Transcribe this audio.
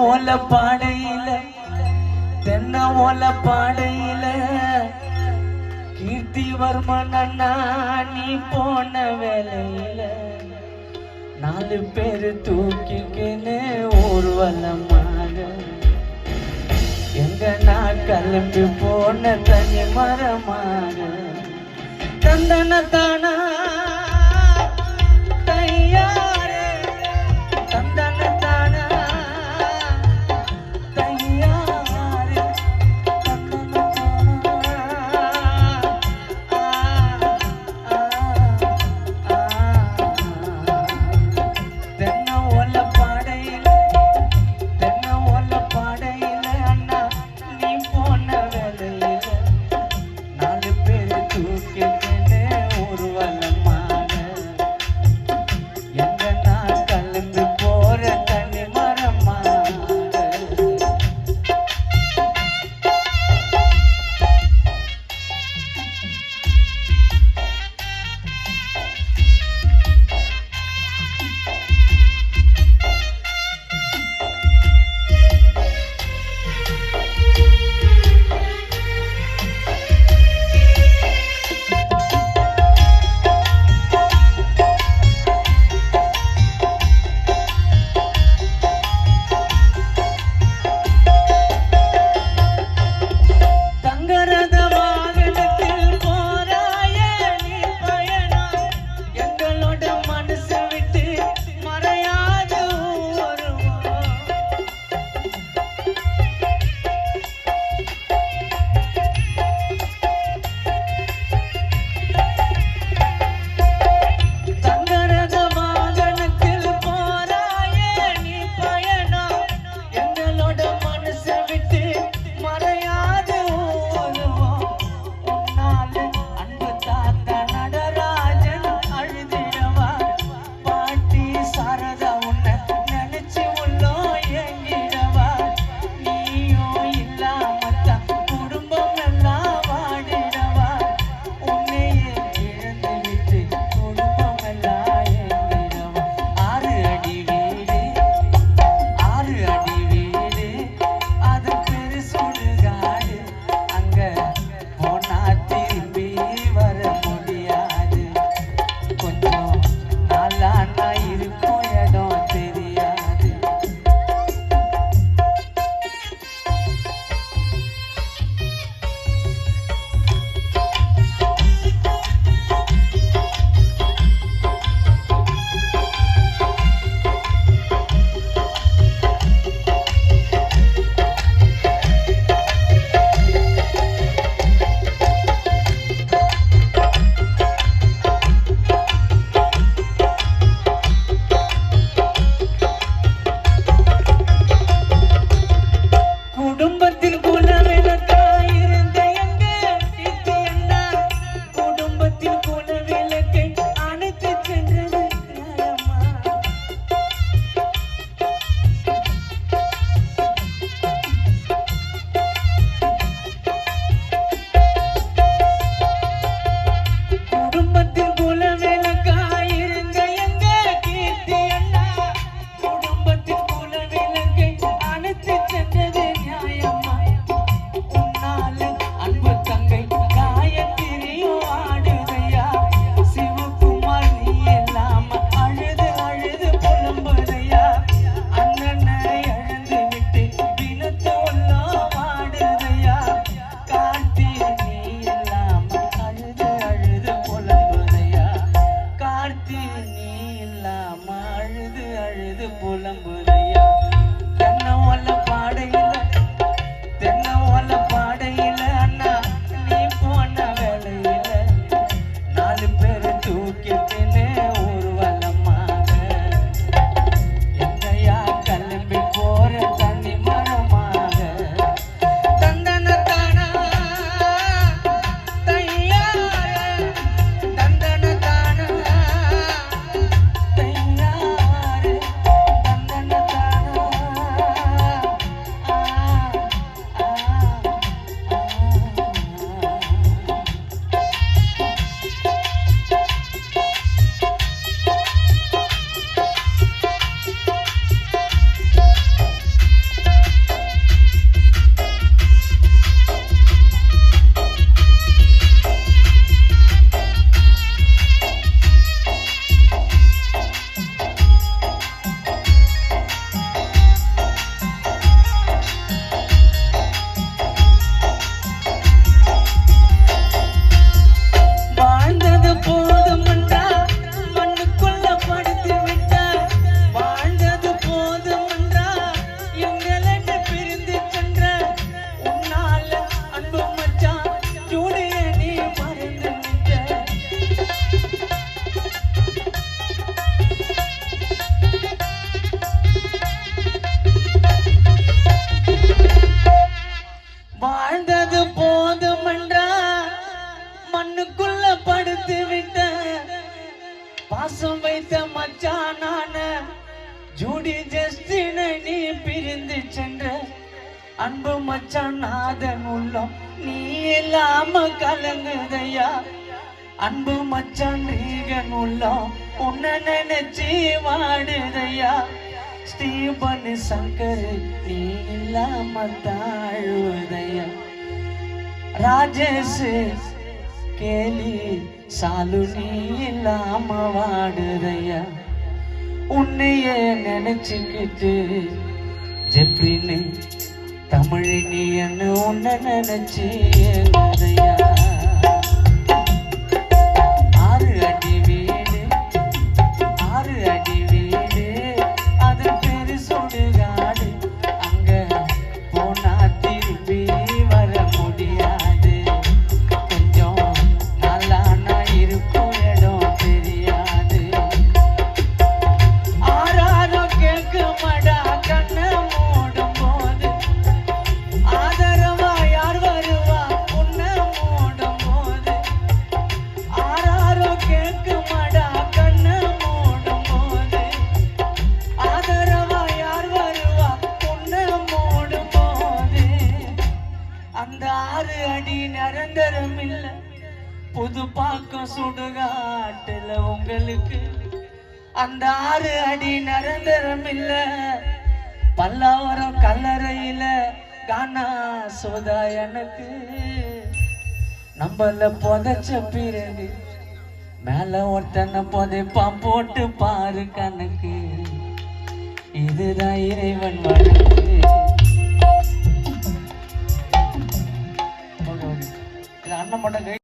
ஓல பாடையில தென்ன ஓல பாடையில கீர்த்திவர்மன் அண்ணா நீ போன வேலையில 4 பேரு தூக்கிக்கின்னு ஊர்வலமாக எங்க நான் கிளம்பி போன தனி மரமாக தந்தன தானா தையாரே தந்தன தானா தையாரே தந்தன தானா தென்ன ஓல பாடையில தென்ன ஓல பாடையில அண்ணா நீ போன வேலையில 4 பேரு தூக்கிக்கின்னு ஊர்வலமாக எங்க வாழ்ந்தது போதுமென்றா மண்ணுக்குள்ள படுத்து விட்ட பாசம் வைத்த மச்சானான ஜூடி ஜஸ்டினை நீ பிரிந்து சென்ற அன்பு மச்சான் நாதன் உள்ளம் நீ இல்லாம கலங்குதையா அன்பு மச்சான் ரீகன் உள்ளம் உன்னை நினைச்சு வாடுதையா ஸ்டீபன் சங்கர் நீ இல்லாம தாழுதையா ராஜேஷ் கேலி சாலு நீ இல்லாம வாடுதையா உன்னையே நினைச்சுக்கிட்டு ஜெப்ரின்னு தமிழ் நீ என்ன உன்னை நினைச்சு எழுதையா ஆறு அடி வீடு அதன் பேரு சுடுகாடு அங்க போனா திரும்பி வர முடியாது கொஞ்சம் நல்லா நான் இருக்கும் இடம் தெரியாது ஆறாரோ கேட்க மாடா கண்ணை மூடும் போது ஆதரவா யார் வருவா உன்னை மூடும் போது ஆறாரோ கேட்க மாடா கண்ணை மூடும் போது ஆதரவா யார் வருவா உன்னை மூடும் போது அந்த 6 அடி நிரந்தரம் இல்ல புது பாக்கம் சுடுகாட்டுல உங்களுக்கு அந்த 6 அடி நிரந்தரம் இல்ல பல்லாவரம் கல்லறையில கானா சோதா எனக்கு நம்மள புதைச்ச பிறகு மேல ஒருத்தனை புதைப்பான் போட்டு பாரு கணக்கு இதுதான் இறைவன் வழக்கு அண்ணன் மட்டும்